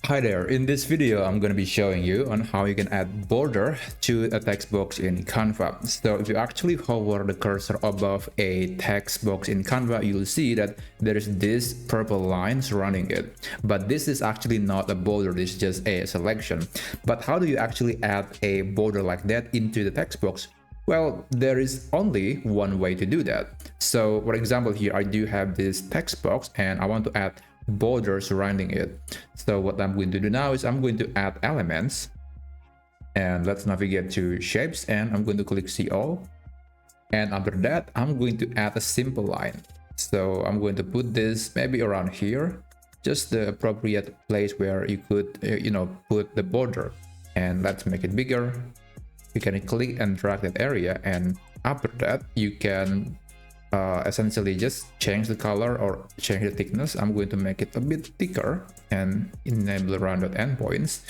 Hi there, in this video I'm going to be showing you on how you can add border to a text box in Canva. So if you actually hover the cursor above a text box in Canva, you'll see that there is this purple line surrounding it. But this is actually not a border, this is just a selection. But how do you actually add a border like that into the text box? Well, there is only one way to do that. So for example, here I do have this text box and I want to add border surrounding it. So what I'm going to do now is I'm going to add elements, and let's navigate to shapes, and I'm going to click see all, and after that I'm going to add a simple line. So I'm going to put this maybe around here, just the appropriate place where you could put the border, and let's make it bigger. You can click and drag that area, and after that you can essentially just change the color or change the thickness. I'm going to make it a bit thicker and enable rounded endpoints.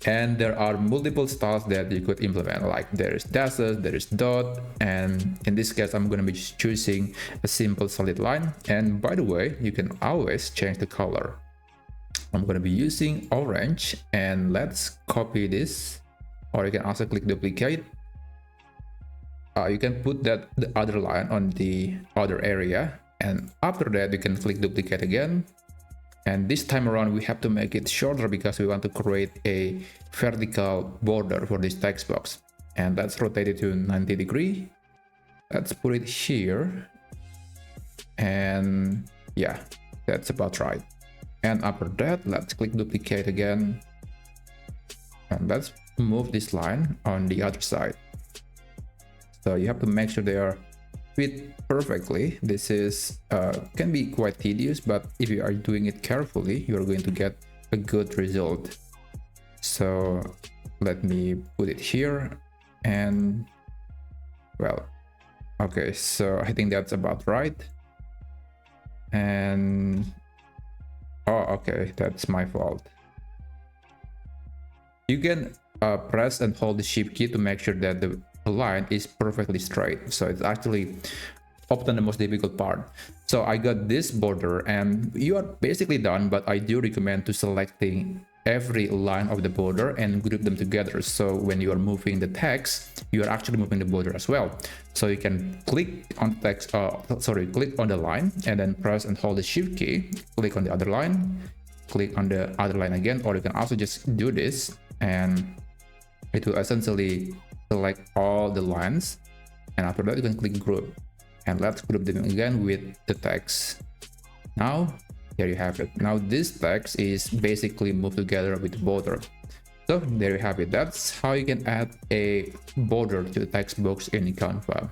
And there are multiple styles that you could implement, like there is dashes, there is dot, and in this case I'm going to be choosing a simple solid line. And by the way, you can always change the color. I'm going to be using orange, and let's copy this, or you can also click duplicate. You can put the other line on the other area, and after that you can click duplicate again, and this time around we have to make it shorter because we want to create a vertical border for this text box. And let's rotate it to 90 degrees. Let's put it here, and yeah, that's about right. And after that, let's click duplicate again, and let's move this line on the other side. So you have to make sure they are fit perfectly. This is can be quite tedious, but if you are doing it carefully, you're going to get a good result. So let me put it here, and well, okay, so I think that's about right. And oh, okay, that's my fault. You can press and hold the shift key to make sure that the line is perfectly straight. So it's actually often the most difficult part. So I got this border, and you are basically done, but I do recommend to selecting every line of the border and group them together. So when you are moving the text, you are actually moving the border as well. So you can click on the text, click on the line, and then press and hold the shift key, click on the other line, click on the other line again, or you can also just do this, and it will essentially select all the lines, and after that you can click group, and let's group them again with the text. Now there you have it. Now this text is basically moved together with the border. So there you have it. That's how you can add a border to the text box in Canva.